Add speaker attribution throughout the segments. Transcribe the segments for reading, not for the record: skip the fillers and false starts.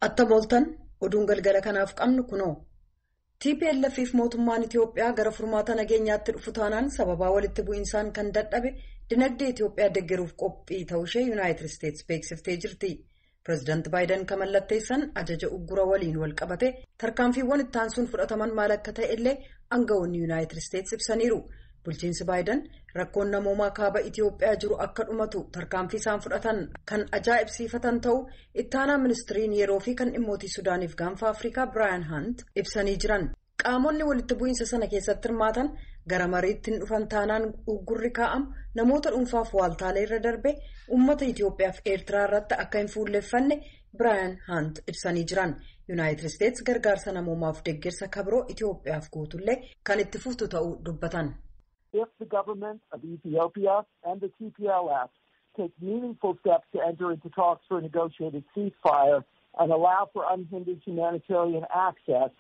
Speaker 1: Atta booltan oduun galgala kanaaf qabnu kunoo. TPLF fi mootummaan Itiyoophiyaa gara furmaata nageenyaatti dhufu taanaan sababaa walitti bu'insaan kan dadhabe dinagdee Itiyoophiyaa deeggaruuf qophii ta'ushee Yuunaayitid Isteetsi beeksiftee jirti. Pireezidaanti Baayiden kan mallatteessan ajaja uggura waliin wal qabate tarkaanfiiwwan itti aansuun fudhataman maal akka ta'e illee aangawoonni Yuunaayitid Isteetsi ibsaniiru. Bulchiinsi Baayiden rakkoon namoomaa kaaba Itiyoophiyaa jiru akka dhumatu tarkaanfii isaan fudhatan kan ajaa'ibsiifatan ta'u ittaanaa ministiriin yeroo fi kan dhimmootii Sudaaniif gaanfa Afrikaa Biraayan Haant ibsanii jiran. Qaamonni walitti bu'iinsa sana keessatti hirmaatan gara mariitti hin dhufan taanaan uggurri kaa'amu namoota dhuunfaaf waaltaalee irra darbe uummata Itiyoophiyaa fi Eertiraa irratti akka hin fuulleeffanne Biraayan Haant ibsanii jiran. Yuunaayitid Isteetsi gargaarsa namoomaaf deeggarsa kabiroo Itiyoophiyaaf guutullee kan itti fuftu ta'uu dubbatan.
Speaker 2: If the government of Ethiopia and the TPLF take meaningful steps to enter into talks for a negotiated ceasefire and allow for unhindered humanitarian access.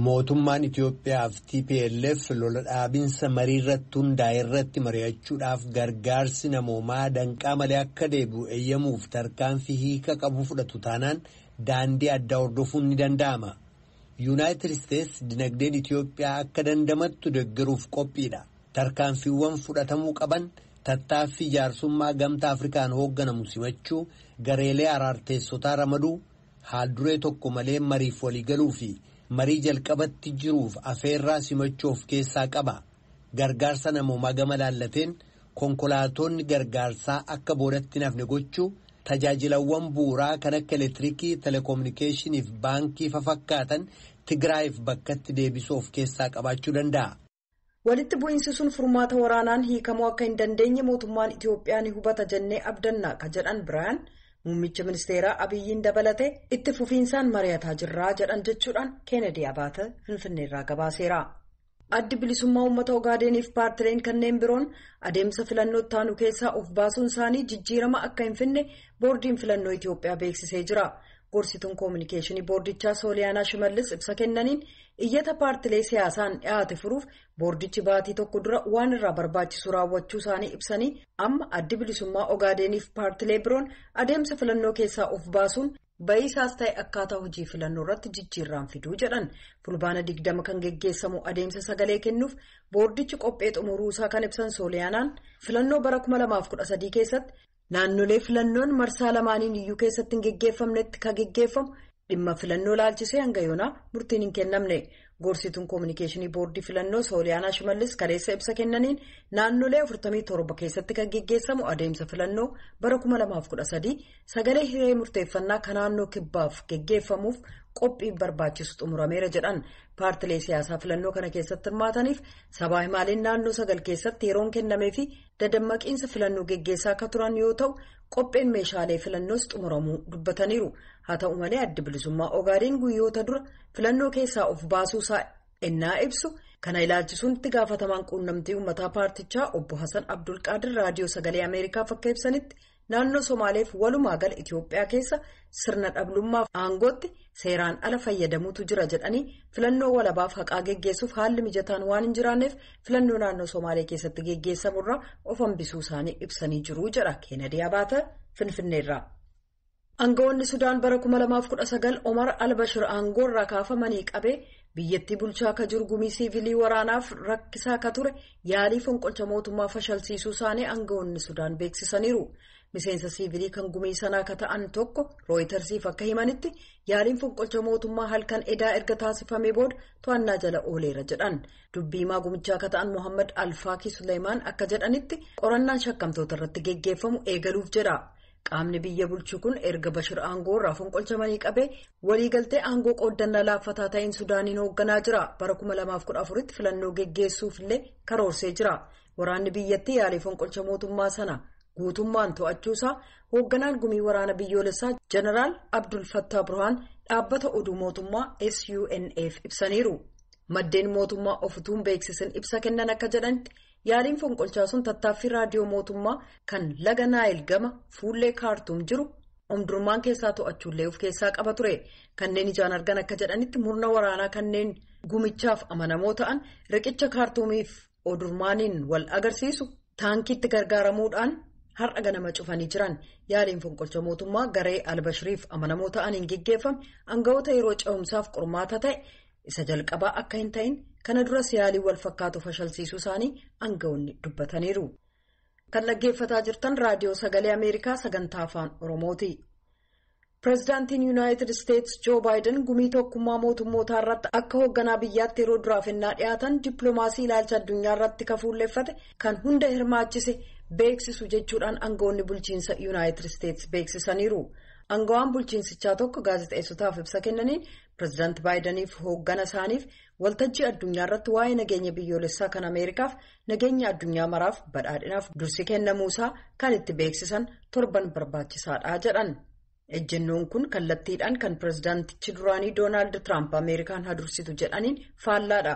Speaker 3: Mootummaan Itiyoophiyaa fi TPLF lola dhaabinsa marii irratti hundaa'e irratti mari'achuudhaaf gargaarsi namoomaa danqaa malee akka deebi'u eeyyamuuf tarkaanfii hiika qabu fudhatu taanaan daandii addaa hordofuun ni danda'ama. Yuunaayitid Isteetsi dinagdeen Itiyoophiyaa akka dandamattu deeggaruuf qophiidha. Tarkaanfiiwwan fudhatamuu qaban tattaaffii jaarsummaa gamtaa Afrikaan hoogganamu simachuu, gareelee araarteessotaa ramaduu, haalduree tokko malee mariif waliigaluu fi marii jalqabatti jiruuf afeerraa simachuu of keessaa qaba. Gargaarsa namoomaa gama laallateen konkolaatonni gargaarsaa akka boodatti hin hafne gochuu, tajaajilawwan bu'uuraa kan akka elektiriikii, telekominikeeshinii fi baankii fafakkaatan Tigraayiif bakkatti deebisuu of keessaa qabaachuu danda'a.
Speaker 1: Walitti bu'iinsi sun furmaata waraanaan hiikamuu akka hin dandeenye mootummaan Itiyoophiyaa ni hubata jennee abdanna ka jedhan Biraayan muummicha ministeeraa Abiyyiin dabalate itti fufiinsaan mari'ataa jirraa jedhan jechuudhaan Keenedii Abaata Finfinneerraa gabaaseera. Addi bilisummaa uummata Ogaadeniif paartileen kanneen biroon adeemsa filannoo taanu keessaa of baasuun isaanii jijjiirama akka hin finne boordiin filannoo Itiyoophiyaa beeksisee jira. Gorsituun koominikeeshinii boordichaa Sooliyaanaa Shimallis ibsa kennaniin iyyata paartilee siyaasaan dhiyaate furuuf boordichi baatii tokko dura waan irraa barbaachisu raawwachuu isaanii ibsanii amma addi bilisummaa Ogaadeniif paartilee biroon adeemsa filannoo keessaa of baasuun ba'iisaas ta'e akkaataa hojii filannoo irratti jijjiirraan fiduu jedhan. Fulbaana 20 kan geggeessamu adeemsa sagalee kennuuf boordichi qophee xumuruu isaa kan ibsan Sooliyaanaan filannoo bara 2013 keessatti naannolee filannoon marsaa lamaaniin iyyuu keessatti hin geggeeffamnetti kan geggeeffamu dhimma filannoo laalchisee hanga yoonaa murtiin hin kennamne. Gorsituun koominikeeshinii boordii filannoo Sooliyaanaa Shimallis kaleessa ibsa kennaniin naannolee 47 keessatti kan geggeessamu adeemsa filannoo bara 2013 sagalee hiree murteeffannaa kan naannoo kibbaaf geggeeffamuuf qophii barbaachisu xumurameera jedhan. Paartilee siyaasaa filannoo kana keessatti hirmaataniif sabaa himaaleen naannoo 9 keessatti yeroon kennamee fi dadammaqiinsa filannoo geggeessaa akka turan yoo ta'u qopheen meeshaalee filannoos xumuramuu dubbataniiru. Haa ta'u malee addi bilisummaa Ogaadeen guyyoota dura filannoo keessaa of baasuu isaa ennaa ibsu kana ilaalchisuun itti gaafatamaan quunnamtii uummataa paartichaa obbo Hasan Abdul Qaadir raadiyoo sagalee Ameerikaaf akka ibsanitti naannoo Somaaleef walumaa gala Itiyoophiyaa keessa sirna dhablummaaf aangootti seeraan ala fayyadamuutu jira jedhanii filannoo walabaaf haqaa geggeessuuf haalli mijataan waan hin jiraanneef filannoo naannoo Somaalee keessatti geggeessamurraa of hambisuu isaanii ibsanii jiru jedha Keenedii Abaata Finfinneerraa. Aangawoonni Sudaan bara 2019 Omar al-Bashir aangoorraa kaafamanii qabee biyyattii bulchaa akka jiru gumii siivilii waraanaaf rakkisaa akka ture yaalii fonqolcha mootummaa fashalsiisuu isaanii aangawoonni Sudaan beeksisaniiru. Miseensa siivilii kan gumii sanaa akka ta'an tokko Rooyitersiif akka himanitti yaaliin fonqolcha mootummaa halkan edaa erga taasifamee booda to'annaa jala ooleera jedhan. Dubbiimaa gumichaa akka ta'an Mohammad Alfaakii Suleymaan akka jedhanitti qorannaan shakkamtoota irratti geggeeffamu eegaluuf jedha. Qaamni biyya bulchu kun erga Bashir aangoo irraa fonqolchamanii qabee waliigaltee aangoo qooddannaa laaffataa ta'een Sudaaniin hoogganaa jira. Bara 2014tti filannoo geggeessuuf illee karoorsee jira. Waraanni biyyattii yaalii fonqolcha mootummaa sana guutummaan to'achuusaa hoogganaan gumii waraana biyyoolessaa Jeneraal Abdul Fattah Burhaan dhaabbata oduu mootummaa SUNF ibsaniiru. Maddeen mootummaa ofutuun beeksisan ibsa kennan akka jedhanitti yaaliin fonqolchaa sun tattaaffii raadiyoo mootummaa kan laga Naayil gama fuullee kaartuum jiru omdurmaan keessaa to'achuullee of keessaa qaba ture. Kanneen ijaan argan akka jedhanitti murna waraanaa kanneen gumichaaf amanamoo ta'an riqicha kaartuumiif omdurmaaniin wal agarsiisu taankiitti gargaaramuudhaan har'a ganama cufanii jiran. Yaaliin fonqolcha mootummaa garee Albashiriif amanamoo ta'aniin geggeeffame aangawoota yeroo ce'umsaaf qormaata ta'e isa jalqabaa akka hin ta'in kana duras yaalii wal fakkaatu fashalsiisuu isaanii aangawoonni dubbataniiru. Kan dhaggeeffataa jirtan raadiyoo sagalee Ameerikaa sagantaa afaan Oromooti. Pireezidaantiin Yuunaayitid Isteetsi Joo Baayiden gumii tokkummaa mootummootaa irratti akka hoogganaa biyyaatti yeroo duraaf ennaa dhiyaatan dippiloomaasii ilaalcha addunyaa irratti kafuulleeffate kan hunda hirmaachise beeksisu jechuudhaan aangawoonni bulchiinsa Yuunaayitid Isteetsi beeksisaniiru. Aangawaan bulchiinsichaa tokko gaazexeessotaaf ibsa kennaniin pireezidaanti Baayideniif hooggana isaaniif waltajjii addunyaa irratti waa'ee nageenya biyyoolessaa kan Ameerikaaf nageenya addunyaa maraaf badhaadhinaaf dursi kennamuusaa kan itti beeksisan torban barbaachisaadha jedhan. Ejjennoon kun kallattiidhaan kan pireezidaantichi duraanii Doonaald Tiraamp Ameerikaan hadursitu jedhaniin faallaadha.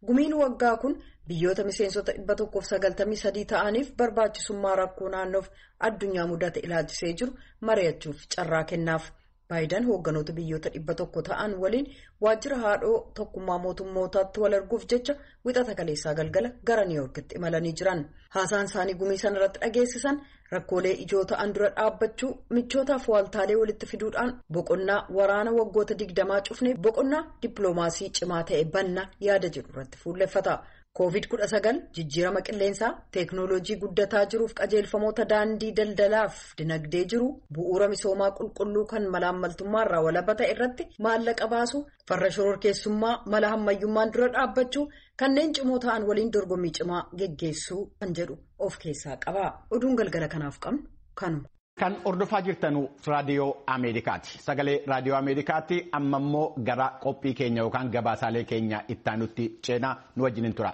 Speaker 1: Gumiin waggaa kun biyyoota miseensota 193 ta'aniif barbaachisummaa rakkoo naannoof addunyaa mudate ilaalchisee jiru mari'achuuf carraa kennaaf. Baayiden hoogganoota biyyoota 100 ta'an waliin waajjira haadhoo tokkummaa mootummootaatti wal arguuf jecha wixata kaleessaa galgala gara Niiwuorkitti imalanii jiran. Haasaan isaanii gumii sana irratti dhageessisan rakkoolee ijoo ta'an dura dhaabbachuu michootaaf waaltaalee walitti fiduudhaan boqonnaa waraana waggoota 20 cufnee boqonnaa dippiloomaasii cimaa ta'e banna yaada jedhu irratti fuulleffata. COVID-19 jijjiirama qilleensaa teeknooloojii guddataa jiruuf qajeelfamoota daandii daldalaaf dinagdee jiru bu'uura misoomaa qulqulluu kan malaammaltummaarraa walaba ta'e irratti maallaqa baasu farra shororkeessummaa mala hammayyummaan dura dhaabbachuu kanneen cimoo ta'an waliin dorgommii cimaa geggeessuu kan jedhu of keessaa qaba. Oduun galgala kanaaf qabnu kanuma.
Speaker 4: Kan hordofaa jirtanu raadiyoo Ameerikaati. Sagalee raadiyoo Ameerikaatti amma immoo gara qophii keenya yookaan gabaasaalee keenya ittaanutti ceenaa nu wajjin tura.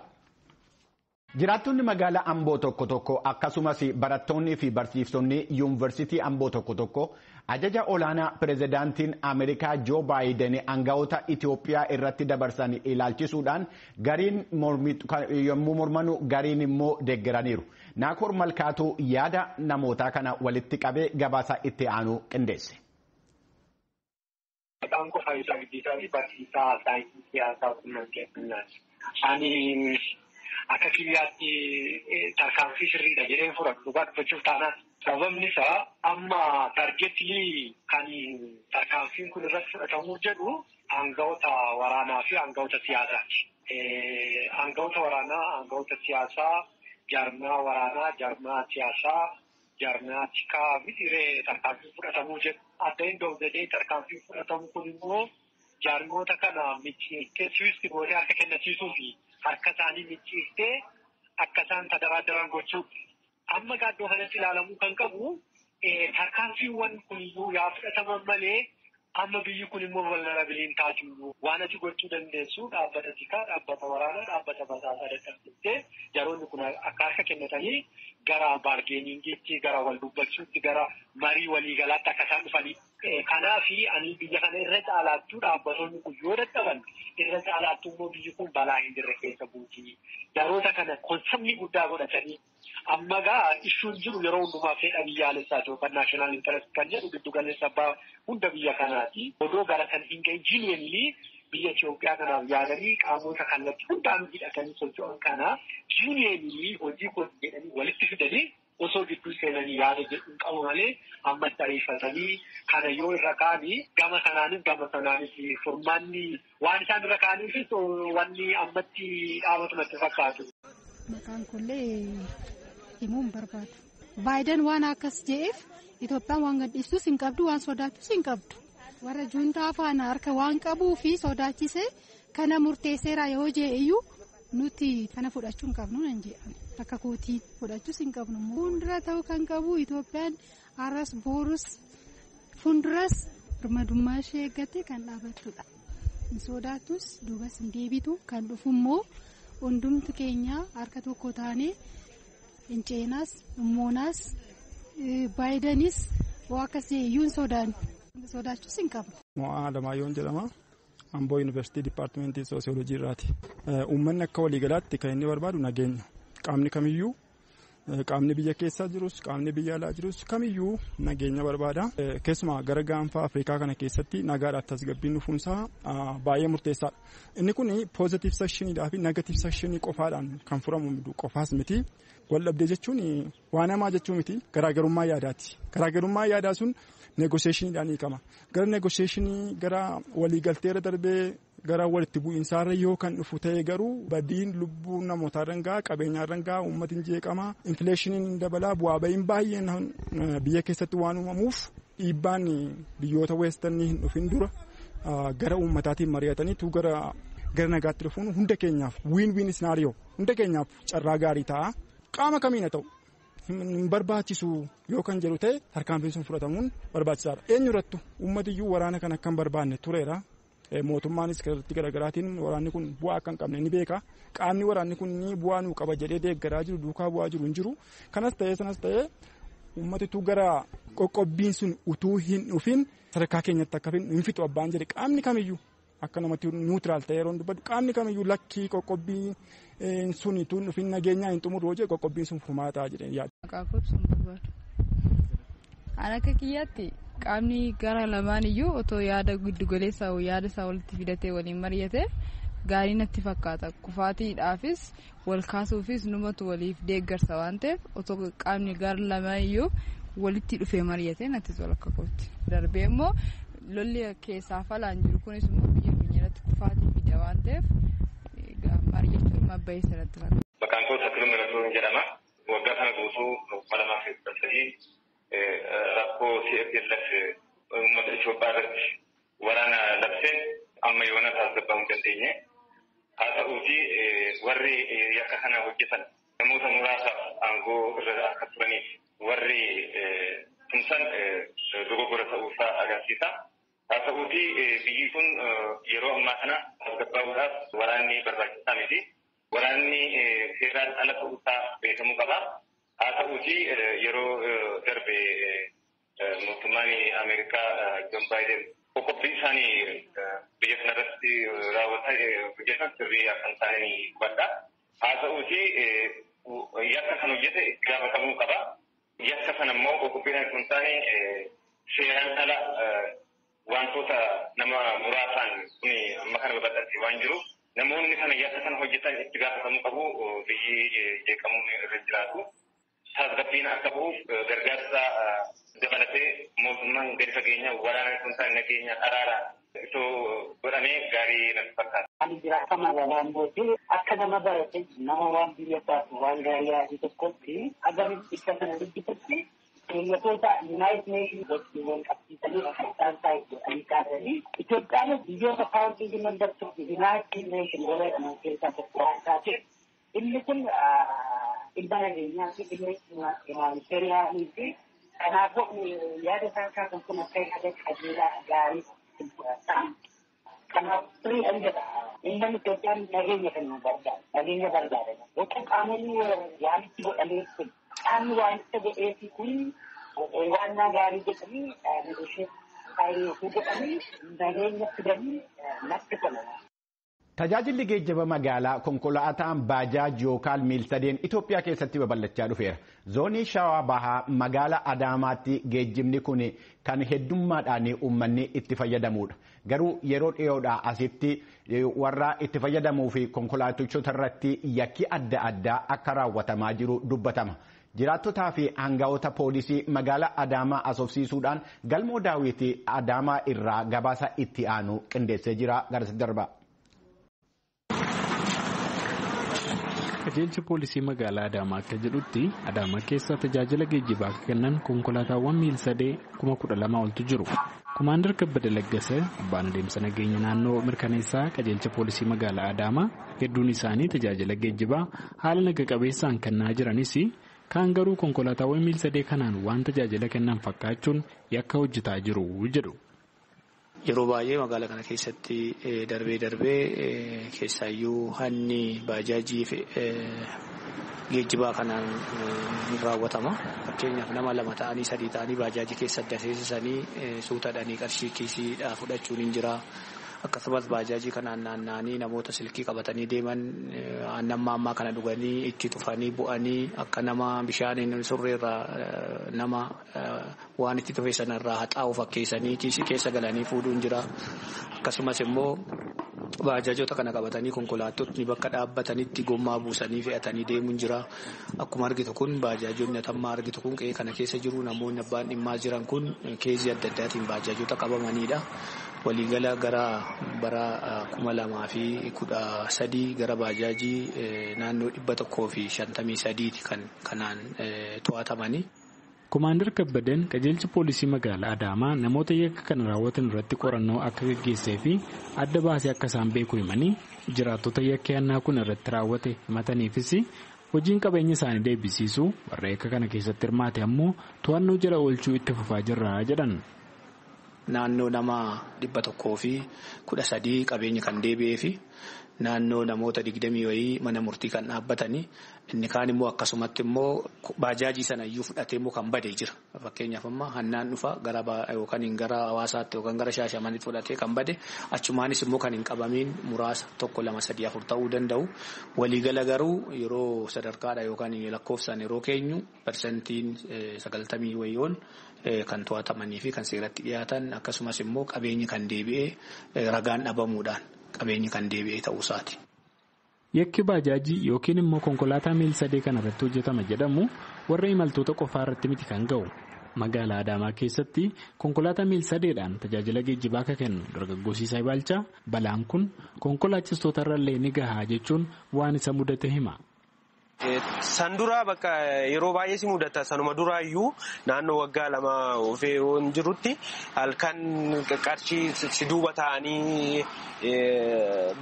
Speaker 4: Jiraattonni magaalaa Amboo tokko akkasumas barattoonni fi barsiiftonni yuunivarsiitii Amboo tokko ajaja olaanaa pireezidaantiin Ameerikaa Joo Baayiden aangawoota Itoophiyaa irratti dabarsan ilaalchisuudhaan gariin yommuu mormanu gariin immoo deeggaraniiru. Naakoor Malkaatuu yaada namootaa kana walitti qabee gabaasa itti aanu qindeesse.
Speaker 5: Maqaan koo Faayisaa Guddisaa fi barsiisaa saayinsii siyaasaa quunnamtii addunyaati. Ani akka kiyyaatti tarkaanfii sirriidha jedheen fudhadhu dhugaa dubbachuuf taanaan. Sababni isaa amma taargeetilii kan tarkaanfiin kun irratti fudhatamuu jedhu aangawoota waraanaa fi aangawoota siyaasaati. Aangawoota waraanaa, aangawoota siyaasaa, jaarmaa waraanaa, jaarmaa siyaasaa, jaarmaa tikaa mitiiree tarkaanfiin fudhatamuu jedhu. Adda hin dhoofnee tarkaanfiin fudhatamu kun immoo jaarmoota kana micciirtee siwiisti gootee harka kennisiisuu fi harka isaanii micciirtee akka isaan tadaraadaran gochuudha. Amma gaaddoo kanatti ilaalamuu kan qabu tarkaanfiiwwan kun iyyuu yaa fudhataman malee amma biyyi kun immoo vulnerabiliin taatu waan ati gochuu dandeessu dhaabbata tikaa, dhaabbata waraanaa, dhaabbata basaasaa dadhabsiistee jaroonni kun akka harka kennatanii gara baargeeningiitti, gara wal dubbachuutti, gara marii waliigalaatti akka isaan dhufanii. Kanaafi ani biyya kana irra caalaattuu dhaabbatonni kun yoo dadhaban irra caalaattuu immoo biyyi kun balaa hin jirre keessa buuti. Jaroota kana konseptii guddaa godhatanii amma gaa issuun jiru yeroo hundumaa fedha biyyaalessaati yookaan naashinaal intarest kan jedhu giddu galeessa abbaa hunda biyya kanaati. Odoo gara kan hin gahin jiineenilii biyya Itoophiyaa kanaaf yaadanii qaamota kallattii hundaan hidhatanii socho'an kana jiineenilii hojii kun jedhanii walitti fidanii osoo gidduu seenanii yaada jedhuun qabu malee amma ta'ifatanii kana yoo irra kaanii gama kanaanis gama sanaanis furmaanni waan isaan irra kaaniifis wanni ammatti dhaabatumatti fakkaatu.
Speaker 6: Maqaan kullee himuun barbaadu. Baayiden waan akkas jedheef Itoophiyaan waan gadhiistus hin qabdu, waan sodaachus hin qabdu. Warra juuntaa faana harka waan qabuu fi sodaachise kana murteesseera yoo jedhe iyyuu nuti kana fudhachuu hin qabnu nan jedhan. Akka kootii fudhachuus hin qabnu. Fuuldura ta'uu kan qabu Itoophiyaan har'as boorus fuulduras birmadummaa ishee eeggattee kan dhaabattudha. Hin sodaatus duubas hin deebitu kan dhufu immoo hundumtu keenya harka tokko taanee hin ceenaas dhumoonaas Baayidenis waa akkasii iyyuu hin sodaannu. Sodaachuus hin qabnu.
Speaker 7: Mo'aa Alamaayoon jedhama. Amboo Yuunivarsiitii Dipaartimentii Soosiyoolojii irraati. Uummanni akka waliigalaatti kan inni barbaadu nageenya. Qaamni kamiyyuu qaamni biyya keessa jirus qaamni biyya alaa jirus kamiyyuu nageenya barbaada. Keessumaa gara gaanfa Afrikaa kana keessatti nagaadhaaf tasgabbiin dhufuunsaa baay'ee murteessaadha. Inni kun poozitiiv sekshinidhaa fi negatiiv sekshinii qofaadhaan kan furamu qofaas miti. Waldhabdee jechuun waan hamaa jechuu miti garaagarummaa yaadaati. Garaagarummaa yaadaa sun negoosheeshiniidhaan hiikama. Gara negoosheeshinii gara waliigalteerra darbee gara walitti bu'iinsaarra yoo kan dhufu ta'e garuu badiin lubbuu namootaa rangaa qabeenyaa rangaa uummatiin jeeqama infileeshiniin dabalaa bu'aa ba'iin baay'een biyya keessatti waan uumamuuf dhiibbaan biyyoota weestanii hin dhufin dura gara uummataatiin mari'ataniitu gara nagaatti dhufuun hunda keenyaaf wiin isnaariyoo hunda keenyaaf carraa gaarii ta'a qaama kamiin haa ta'u hin barbaachisu yoo kan jedhu ta'e tarkaanfiin sun fudhatamuun barbaachisaadha. Eenyurrattu uummatiyyuu waraana kan akka hin barbaanne tureera. Mootummaanis kallattii garaagaraatiin waraanni kun bu'aa akka hin qabne ni beeka. Qaamni waraanni kun bu'aa nuu qaba jedhee deeggaraa jiru duukaa bu'aa jiru hin jiru. Kanas ta'ee sanas ta'ee uummatitu gara qoqqobbiin sun utuu hin dhufin sadarkaa keenyatti akka hin fixu abbaan jedhe qaamni kamiyyuu akka namatti niwutiraal ta'ee yeroo dubbatu qaamni kamiyyuu lakkii qoqqobbii sun utuu hin dhufin nageenyaa hin xumuru hojii qoqqobbiin sun furmaataa jedhee yaada.
Speaker 8: An akka kiyyaatti qaamni gara lamaan iyyuu otoo yaada giddugaleessaa yaada isaa walitti fidatee waliin mari'ate gaarii natti fakkaata. Kufaatiidhaafis wal kaasuufis numatu waliif deeggarsa waan ta'eef otoo qaamni gara lamaan iyyuu walitti dhufee mari'ate nattis wal akka kootti. Darbee immoo lolli keessaa falaan jiru kunis immoo biyya keenya irratti kufaatii fida waan ta'eef mari'achuun mabbaa'ee sanatti fakkaata.
Speaker 9: Maqaan koo Takluu Miratuu jedhama. Waggaa kana guutuu 2023 rakkoo CFLF uummata Itoophiyaa irratti waraana labseen amma yoona tasgabbaa'uu hin dandeenye. Haa ta'uuti warri yakka kana hojjetan namoota muraasaaf aangoo irra akka turaniif warri tumsan dogoggora ta'uusaa agarsiisa. Haa ta'uuti biyyi kun yeroo ammaa kana tasgabbaa'uudhaaf waraanni barbaachisaa miti. Waraanni seeraan ala ta'uusaa beekamuu qaba. Haa ta'uuti yeroo darbe mootummaan Ameerikaa Joon Baayiden qoqqobbii isaanii biyya kana irratti hojjetan sirrii akka hin taane hubadha. Haa ta'uuti yakka kan hojjete itti gaafatamuu qaba. Yakka sana immoo qoqqobbiin akka hin taane seeraan ala wantoota nama muraasaan kun amma kana babal'ate waan jiruuf namoonni kana yakka kana hojjetan itti gaafatamuu qabu. Biyyi jeeqamuun irra jiraatu. Tasgabbiin akka bu'uuf gargaarsa dabalatee mootummaan gadi fageenya waraana kun ta'an nageenya araaraan itoo godhamee gaarii natti fakkaata.
Speaker 10: Ani jiraatama walaan booddee akka nama barate nama waan biyya isaaf waan gaarii yaadu tokkotti agamitti ibsa sana dubbifatti keeyyatoota United Nations wajjin wal qabsiisanii akkaataan isaa godhanii kaasanii Itoophiyaan biyyoota kaawwantii mandattuu United Nations godhaman keessaa tokko waan taateef inni kun dhimma nageenyaa fi dhimma humanitariyaanii fi kanaafuu yaada isaan kaasan kun akka yaada qajeelaa gaarii ta'an. Kanaaf firii dhan jedha. Inni Itoophiyaan nageenya kan barbaada. Nageenya barbaada. Otoo qaamonni yaanitti godhamee kun qaamni waanitti godheefi kun waan gaarii jedhanii negoosheetii godhanii nageenya fidanii natti tola.
Speaker 4: Tajaajilli geejjiba magaalaa konkolaataan baajaaj yookaan miilsadeen Itoophiyaa keessatti babal'achaa dhufeera. Zoonii Shawaa Bahaa magaalaa Adaamaatti geejjibni kun kan heddummaadhaan uummanni itti fayyadamudha. Garuu yeroo dhiyoodhaa asitti warra itti fayyadamuu fi konkolaatichota irratti yakki adda addaa akka raawwatamaa jiru dubbatama. Jiraattotaa fi aangawoota poolisii magaalaa Adaamaa asoofsiisuudhaan galmoo daawwitii Adaamaa irraa gabaasa itti aanu qindeessee jira. Garasi darba.
Speaker 11: Qajeelcha poolisii magaalaa Adaamaa akka jedhutti Adaamaa keessa tajaajila geejjibaa kennan konkolaataawwan miilsadee 12,000 oltu jiru. Kumaandar Kabbada Laggasa abbaan adeemsa nageenya naannoo mirkaneessaa qajeelcha poolisii magaalaa Adaamaa hedduun isaanii tajaajila geejjibaa haala naga qabeessaan kennaa jiranis kaan garuu konkolaataawwan miilsadee kanaan waan tajaajila kennan fakkaachuun yakka hojjetaa jiru jedhu.
Speaker 12: Yeroo baay'ee magaalaa kana keessatti darbee keessaayyuu hanni baajaajii fi geejjibaa kanaan raawwatama. Fakkeenyaaf nama 2 ta'anii 3 ta'anii baajaajii keessa adda seessisanii suutadhanii qarshii kiisiidhaa fudhachuun hin jira. akkasumas baajaajii kanaan naanna'anii namoota silkii qabatanii deeman aannan maammaa kana dhuganii itti tufanii bu'anii akka nama bishaaniin surreerraa nama waan itti tufe sanarraa haxaa'u fakkeessanii kiisii keessa galanii fuudhuun jira. Akkasumas immoo baajaajota kana qabatanii konkolaattonni bakka dhaabbatanitti gommaa buusanii fe'atanii deemuun jira. Akkuma argitu kun baajaajonni atammaa argitu kun qe'ee kana keessa jiru namoonni abbaan dhimmaa jiran kun keezii adda addaatiin baajaajota qabamanidha. Waliigala gara bara 2013 gara baajaajii naannoo 153 kanaan to'atamanii.
Speaker 11: Komaandar Kabbadeen qajeelcha poolisii magaalaa Adaamaa namoota yakka kana raawwatan irratti qorannoo akka gaggeessee fi adda baasee akka isaan beeku himanii jiraattota yakka yannaa kun irratti raawwate himataniifis hojiin qabeenya isaanii deebisiisuu warra yakka kana keessatti hirmaate ammoo to'annoo jala oolchuu itti fufaa jirra jedhan.
Speaker 12: Naannoo nama 113 qabeenya kan deebi'ee fi naannoo namoota 20 wayii mana murtii kan dhaabbatanii inni kaan immoo akkasumatti immoo baajaajii sana iyyuu fudhatee immoo kan badee jira. Fakkeenyaaf amma hannaan dhufa gara yookaan gara Hawaasaatti yookaan gara Shaashamanitti fudhatee kan bade achumaanis immoo kan hin qabamiin muraasa 1, 2, 3, 4 ta'uu danda'u. Waliigala garuu yeroo sadarkaadha yookaan lakkoofsaan yeroo keenyu persentiin 90 wayii'oon kan to'atamanii fi kan seeratti dhiyaatan akkasumas immoo qabeenyi kan deebi'ee ragaan dhabamuudhaan qabeenyi kan deebi'ee ta'uu isaati.
Speaker 11: Yakki baajaajii yookiin immoo konkolaataa miil-sadee kana irratti hojjetama jedhamu warra imaltoota qofaa irratti miti kan ga'u. Magaalaa Adaamaa keessatti konkolaataa miil-sadeedhaan tajaajila geejjibaa akka kennu dargaggoo Siisaa Baalchaa balaan kun konkolaachistoota irrallee ni gahaa jechuun waan isa mudate hima.
Speaker 13: San dura bakka yeroo baay'ee si mudata sanuma duraayyuu naannoo waggaa 2 ofee yoon jirutti halkan qarshii si duuba ta'anii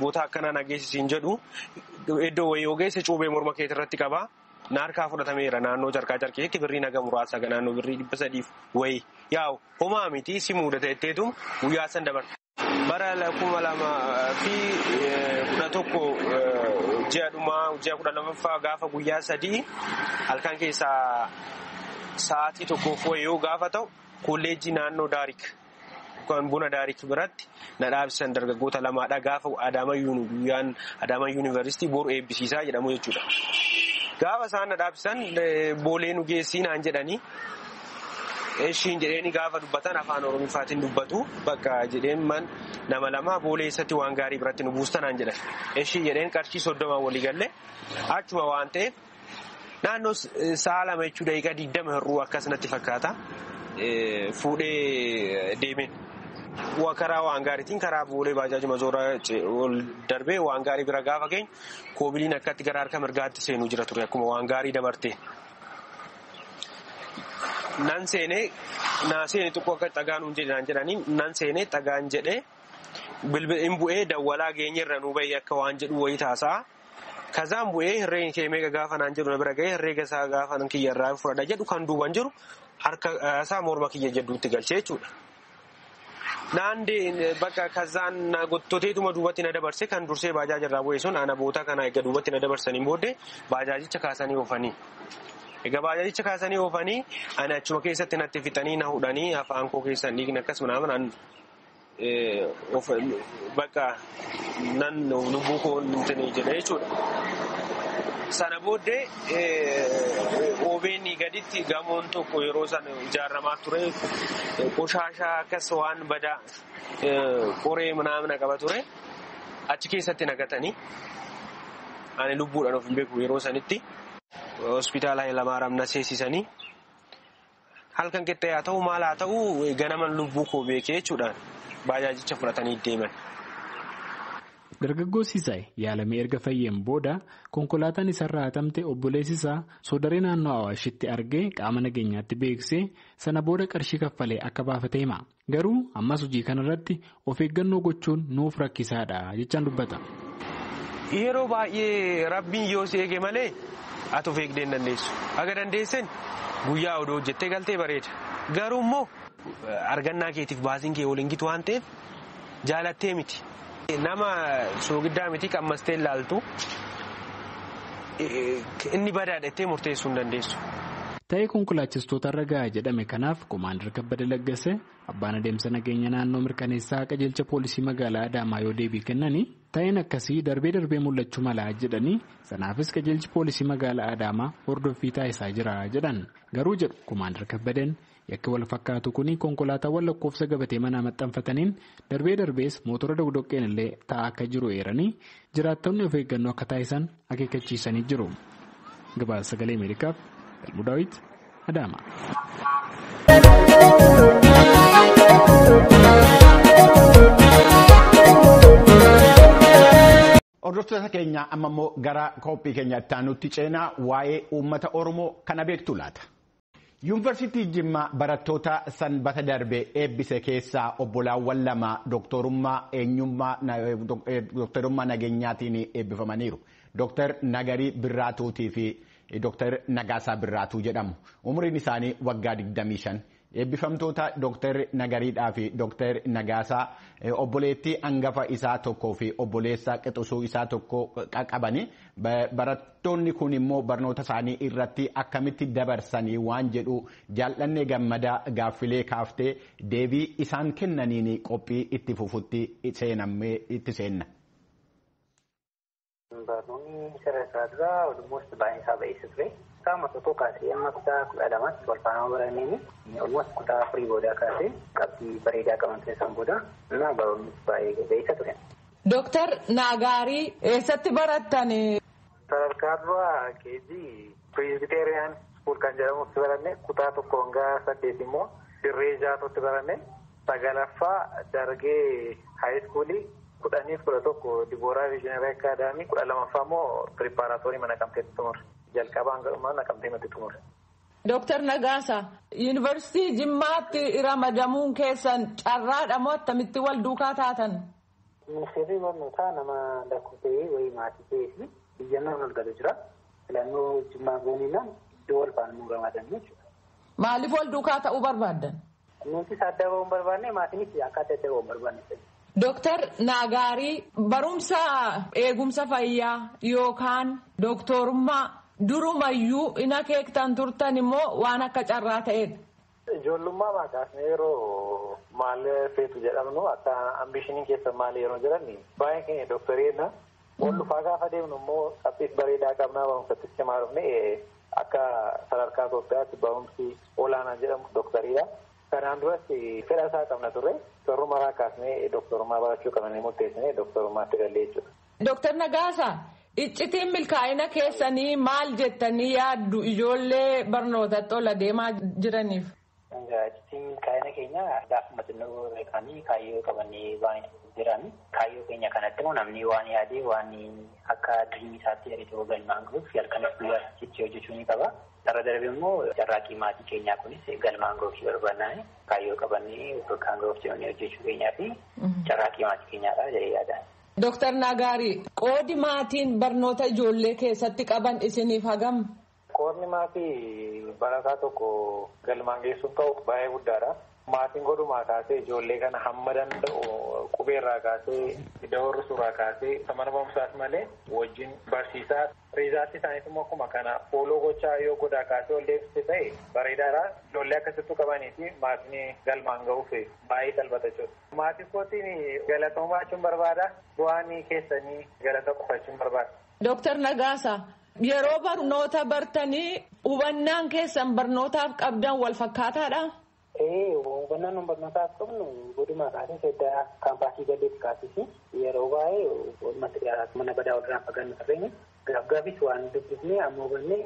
Speaker 13: boota akkana nageessisiin jedhu iddoo wayii ogeessa cuubee morma keetii irratti qaba. Naarkaa fudhatameera naannoo carqaa carqeetti birrii naga muraasa naannoo birrii 300 wayii yaa'u homaa miti si mudata jetteetu guyyaa san dabarte. Bara 2011 ji'a 12ffaa gaafa guyyaa 3 halkan keessaa sa'aatii 1 wayii gaafa ta'u kolleejjii naannoo Daarik kan buna Daarik biratti na dhaabsisan dargaggoota 2dha gaafa Adaamaa Yuunivarsiitii boru eebbisiisaa jedhamu jechuudha. Gaafa isaan na dhaabsisan boolee nu geessii naan jedhanii Eshiin jedheeni gaafa dubbatan afaan Oromifaatiin dubbatu bakka jedheen nama 2 boolee isatti waan gaarii biratti nu buustanaan jedhan. Eshii jedheen qarshii 30 walii galle achuma waan ta'eef naannoo sa'a 2 jechuudha daqiiqaa 20 hir'uu akkasumatti fakkaata fuudhee deemeen. Karaa waan gaariitiin karaa boolee baajaajii mazoora ol darbee waan gaarii bira gaafa geenyu koobiliin akkatti gara harka mirgaatti seenuu jira ture akkuma waan gaarii dabartee. Nan seenee xiqqoo akka xagaan nuun jedhanii nan seenee xagaan jedhee bilbilaan bu'ee dawwalaa geenyerra nu bahee akka waan jedhu wayii taasa'a. Kazaan bu'ee herreega kee meeqa gaafa naan jedhu na bira gahee herreega isaa gaafa nan kiyyarraa fudhadha jedhu kan duuban jiru harka isaa morma kiyya jedhuutti galchee jechuudha. Naandee bakka kazaan gottoteetuma duubatti na dabarse kan dursee baajaajarraa bu'ee sun ana boota kana eega duubatti na dabarsanii booddee baajaajicha kaasanii oofanii. Egaa baajaajicha kaasanii oofanii ani achuma keessatti natti fixanii na hudhanii afaan koo keessan dhiigni akkasuma bakka nan lubbuu koo nuti jedha jechuudha. Sana booddee OBN gaditti gamoon tokko yeroo sana ijaaramaa ture qoshaashaa akkas waan badaa qoree manaamna qaba ture achi keessatti nagatanii ani lubbuudhaan of hin beeku yeroo sanitti. Hospitaala Hayilamaariyaam na seesisanii halkan qixxee haa ta'u maal haa ta'u ganaman lubbuu koo beekee jechuudhaan baajaajicha fudhatanii deeman.
Speaker 11: Dargaggoo Siisaay yaalamee erga fayyeen booda konkolaataan isarraa hatamte obboleessi isaa soodaree naannoo Awaashitti argee qaama nageenyaatti beeksisee sana booda qarshii kaffalee akka baafate hima. Garuu ammas hojii kanarratti of eeggannoo gochuun nuuf rakkisaadha jechaan dubbata.
Speaker 13: Yeroo baay'ee rabbiin yoo si eege malee ati of eegdee hin dandeessu. Aga dandeessen guyyaa odoo hojjettee galtee bareeda. Garuu immoo argannaa keetiif baasiin kee waliin gitu waan ta'eef jaalattee miti. Nama soogiddaa miti qammastee ilaaltu inni badaadhattee murteessuu hin dandeessu.
Speaker 11: ta'ee konkolaachistoota irra gahaa jedhame kanaaf Komaander Kabbada Laggase abbaan adeemsa nageenya naannoo mirkaneessaa qajeelcha poolisii magaalaa Adaamaa yoo deebii kennanii ta'een akkasii darbee mul'achuu malaa jedhanii sanaafis qajeelchi poolisii magaalaa Adaamaa hordoffii taasisaa jira jedhan garuu jedhu Komaander Kabbadeen yakki wal fakkaatu kuni konkolaataawwan lakkoofsa gabatee manaa maxxanfataniin darbees mootora dogdoqqeen illee taa'aa akka jiru eeranii jiraattonni of eeggannoo akka taasisan akeekkachiisanii jiru. Gabaasa Sagalee Ameerikaaf Daawit Adaamaa.
Speaker 4: Hordoftoota keenya amma immoo gara qophii keenya itti aanutti ceenaa waa'ee uummata Oromoo kana beektu laata. Yuunivarsiitii Jimmaa barattoota sanbata darbe eebbise keessaa obbolaawwan lama dooktarummaa nageenyaatiin eebbifamaniiru. Dooktar Nagarii Birraatuutii fi Dooktar Nagaasaa Birraatuu jedhamu. Umriin isaanii waggaa 25. Eebbifamtoota Dooktar Nagariidhaa fi Dooktar Nagaasaa obboleettii hangafa isaa tokkoo fi obboleessa qixusuu isaa tokko qabani. Barattoonni kun immoo barnoota isaanii irratti akkamitti dabarsanii waan jedhu Jaalladhee Gammadaa gaaffilee kaaftee deebii isaan kennaniin qophii itti fufutti itti seenna.
Speaker 14: Barnoonni sadarkaa duraa olmost baay'een isaa ba'eessa ture. Qaama tokko kaasee amma kutaa 12tti wal faana baranneen olmost kutaa 4 boodaa kaasee qabxii bareedaa qaban keessan booda na barnoonni baay'ee ba'eessa ture.
Speaker 15: Dooktar Nagaarii eessatti barattan?
Speaker 14: Sadarkaa duraa keejii Presbyterian School kan jedhamutti baranne kutaa 1 hanga 8 immoo Dirree Jaatotti baranne 9ffaa Dargee High School 10-11 Dibooraa Viizhinari Akaadaamii 12ffaa immoo Piripaaraatoorii mana Naqamteetti xumure. Jalqabaan mana Naqamteetti xumure.
Speaker 15: Dooktar Nagaasaa, Yuunivarsiitii Jimmaatti ramadamuun keessan carraadha moo akkamitti wal duukaa taatan?
Speaker 14: Ministeerri barnootaa nama lakkoofsee wayii maatii ta'ee biyyannaan ol galu jira. Filannoo Jimmaa gooniinaan iddoo wal faana nuu ramadan jechuudha.
Speaker 15: Maaliif wal duukaa ta'uu barbaaddan?
Speaker 14: Nuti adda ba'uun barbaanne maatiinis akka adda ba'uun barbaanne.
Speaker 15: Dooktar Nagaarii barumsa eegumsa fayyaa yookaan dooktorummaa durumayyuu ina keektan turtan immoo waan akka carraa ta'edha.
Speaker 14: Ijoollummaa maqaasni yeroo maal feetu jedhamnu akka ambishiniin keessa maal yeroo jiran baay'een keenya dooktoriidha. Ol dhufaa gaafa deemnu immoo qabxiis bareedaa qabnaa barumsattis cimaa dhufne akka sadarkaa Itoophiyaatti barumsi olaanaa jedhamu dooktoriidha. Kanaan duratti fedha isaa qabna turre torru maraa kaasnee dooktorummaa barachuu qabnee murteessinee dooktorummaatti galle jechuudha.
Speaker 15: Dooktar Nagaasaa, iccitiin milkaa'ina keessanii maal jettanii yaaddu ijoollee barnootatti ol adeemaa jiraniif?
Speaker 14: Iccitiin milkaa'ina keenya gaafuma xinnoo beekanii kaayyoo qabanii waan jiran kaayyoo keenya kanatti immoo namni waan yaadee waan akka diriirii isaatti yaadee galmaan gahuuf halkanis guyyaa citti hojjechuu ni qaba. Sarara darbe immoo carraaqqii maatii keenyaa kunis galmaan gahuuf barbaannaan kaayyoo qabanii bakkaan gahuuf jedhanii hojjechuu keenyaa fi carraaqqii maatii keenyaadha jedhee yaadaan.
Speaker 15: Dooktar Nagaarii, qoodi maatiin barnoota ijoollee keessatti qaban isiniif hagam?
Speaker 14: Qoodni maatii barataa tokko galmaan geessuuf ta'u baay'ee guddaadha. Maatiin godhumaa kaasee ijoollee kana hamma danda'u qubeerraa kaasee dawarri suuraa kaasee mana barumsaas malee wajjin barsiisaa riizaatti isaaniif immoo akkuma kana fooloo gochaa yoo godaa kaasee ol deebisee ta'e bareedaadha. Ijoollee akkasittuu qabanii fi maatiin galmaan gahuuf baay'ee salphata jechuudha. Maatii kootiin galatooma jechuun barbaada. Bu'aan keessanii galata qofachuun barbaada.
Speaker 15: Dooktar Nagaasaa, yeroo barnoota bartanii hubannaan keessan barnootaaf qabdan wal fakkaataadha?
Speaker 14: Hubannaan barnootaaf qabnu godhumaa kaasee seddaa kaampaasii gadeetti kaasisi yeroo baay'ee walumatti dhiyaatu mana badaa walirraan fagaannu tarreenya gaaffiis waan dubbisnee amma hubannee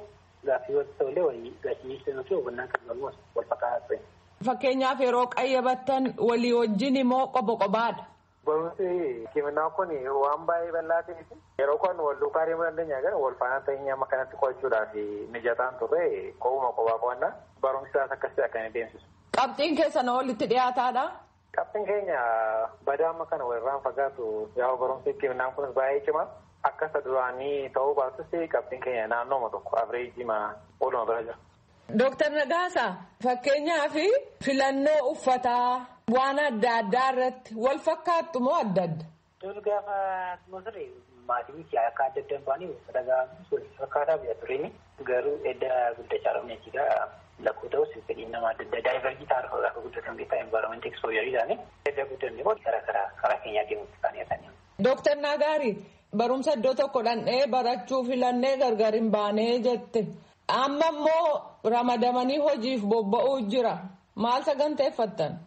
Speaker 14: gaaffii walitti ta'ullee walii gachiisanii fi hubannaan kan galmoos wal fakkaataa ture.
Speaker 15: Fakkeenyaaf yeroo qayyabattan walii wajjin immoo qoba-qobaadha.
Speaker 14: Barumsi kiminaa kun waan baay'ee bal'aa ta'eef yeroo kan wal duukaa deemuu dandeenya gara wal faana ta'ee amma kanatti qo'achuudhaaf mijataan turre qobuma qobaa qo'annaa barumsi isaas akkasii akka inni deemsisu.
Speaker 15: Qabxiin keessan walitti dhiyaataadha?
Speaker 14: Qabxiin keenya badaa amma kana walirraan fagaatu yaa barumsi kiminaan kunis baay'ee cima akka duraanii ta'uu baatus qabxiin keenya naannooma tokko averejima ooluma bira jira.
Speaker 15: Dooktar Nagaasaa, fakkeenyaaf filannoo uffataa waan adda addaa irratti wal fakkaattu moo adda adda?
Speaker 14: Dur gaafa masirri
Speaker 10: maatiin akka adda addaan baanii sadarkaa fakkaataa biyya tureeni garuu edda guddachaa dhufne jechuudha. Lakkoo ta'us fedhiin nama adda addaa daayivarjii taarifaa akka guddatan beekaa envaaroomentii ekspoojari isaanii edda guddanne karaa keenyaa deemuutti kan dhiyaatanii.
Speaker 15: Dooktar Nagaarii barumsa iddoo tokko dhandhee barachuu filannee gargar hin baanee jette. Amma immoo ramadamanii hojiif bobba'uu jira. Maal saganteeffattan?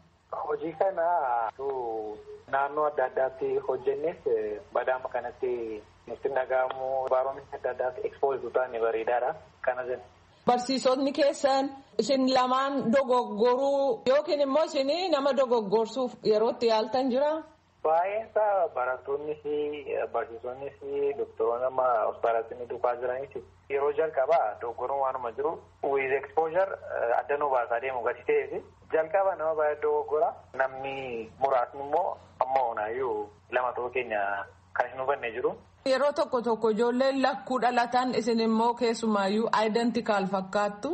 Speaker 14: Hojii kana naannoo adda addaatti hojjennes badaama kanatti nutti dhaga'amu envaaroomentii adda addaatti ekspoojii taane bareedaadha. Kana jenna.
Speaker 15: Barsiisonni keessan isin lamaan dogoggoruu yookiin immoo isin nama dogoggorsuuf yerootti yaaltan jira?
Speaker 14: Baay'een isaa barattoonni fi barsiisonni fi doktoroonni amma hospitaalatti ni dhufaa jiranis yeroo jalqabaa dogoggoruun waanuma jiru with exposure adda nu baasaa deemu gadi ta'eef jalqaba nama baay'ee dogoggora namni muraasni immoo amma onaayyuu lama ta'uu keenya kan hin hubanne jiru.
Speaker 15: Yeroo tokko ijoolleen lakkuu dhalatan isin immoo keessumaayyuu identical fakkaattu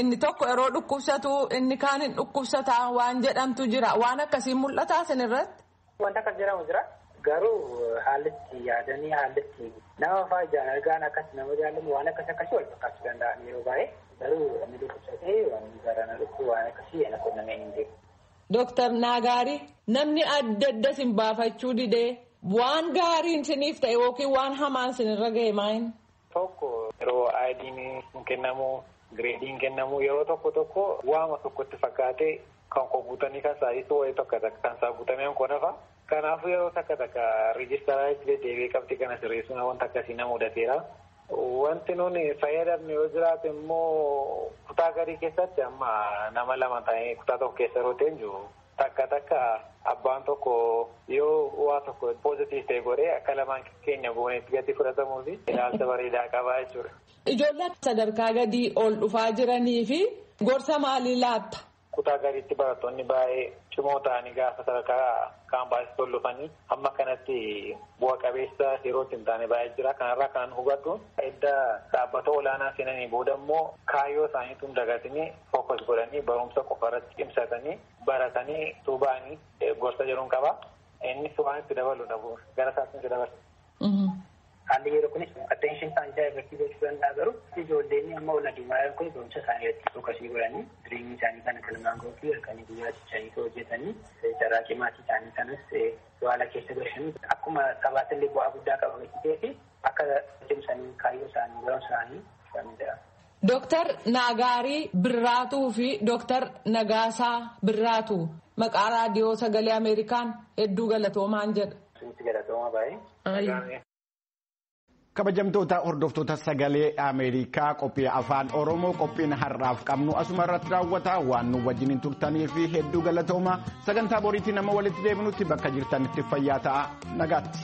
Speaker 15: inni tokko yeroo dhukkubsatu inni kaan hin dhukkubsataa waan jedhamtu jira waan akkasii mul'ataa isin irratti?
Speaker 10: Wanta akkas jedhamu jira. Garuu haallitti yaadanii haallitti nama fa'aa ijaan argaan akkas nama jaallamu waan akkasii wal fakkaachuu danda'an yeroo baay'ee garuu inni dhukkubsatee waan garana dhukkuu waan akkasii ana qonnamee hin beeku.
Speaker 15: Dooktar Nagaarii namni adda adda isin baafachuu didee waan gaariin isiniif ta'e yookiin waan hamaan isinirra ga'e maayin?
Speaker 14: Tokko yeroo ID'n hin kennamu gireediin kennamu yeroo tokko waama tokkotti fakkaatee. Kan kompuutanii kan saayisu wayii tokko kan saafutamee hin konafa. Kanaafuu yeroo takka riijistaraa itti deebi'ee qabxii kana sirreessuun wanta akkasii nama mudateera. Wanti nuti fayyadamne yoo jiraate immoo kutaa garii keessatti amma nama lama ta'ee kutaa tokko keessa yeroo teenyu takka abbaan tokko yoo waa tokko poozitiif ta'e godhee akka lamaan keenya goonetti gadi fudhatamuu fi ilaalcha bareedaa qabaa jechuudha.
Speaker 15: Ijoollee sadarkaa gadii ol dhufaa jiranii fi gorsa maalii laatta?
Speaker 14: Kutaa gadiitti barattoonni baay'ee cimoo ta'anii gaafa sadarkaa kaampaasitti ol dhufanii amma kanatti bu'a qabeessa yerootti hin taane baay'ee jira. Kanarraa kan hubadhu edda dhaabbata olaanaa seenanii booda immoo kaayyoo isaaniitu hin dagatanii fookas godhanii barumsa qofa irratti cimsatanii baratanii tuuba'anii gorsa jedhuun qaba. Innis waan itti dabalu dhabu gara isaatti itti dabarsa.
Speaker 10: Haalli yeroo kunis attention isaanii daayivartii gochuu danda'a garuu ijoolleen amma ol adeemaa jiran kun barumsa isaanii irratti fookasii godhanii jireenya isaanii kana galmaan gahuu halkanii guyyaa cichanii hojjetanii carraaqii maatii isaanii kanas waala keessa galchanii akkuma sabaatillee bu'aa guddaa qabaatee fi akka cimsanii kaayyoo isaanii barumsa isaanii jedhama.
Speaker 15: Dooktar Nagaarii Birraatuu fi Dooktar Nagaasaa Birraatuu maqaa raadiyoo sagalee Ameerikaan hedduu galatoomaan jedha.
Speaker 10: Galatoomaa baay'ee.
Speaker 4: Kabajamtoota hordoftoota sagalee Ameerikaa qophii afaan Oromoo qophiin har'aaf qabnu asuma irratti raawwata waan nu wajjin turtanii fi hedduu galatooma sagantaa boriitiin nama walitti deebinutti bakka jirtanitti fayyaa ta'aa nagaatti.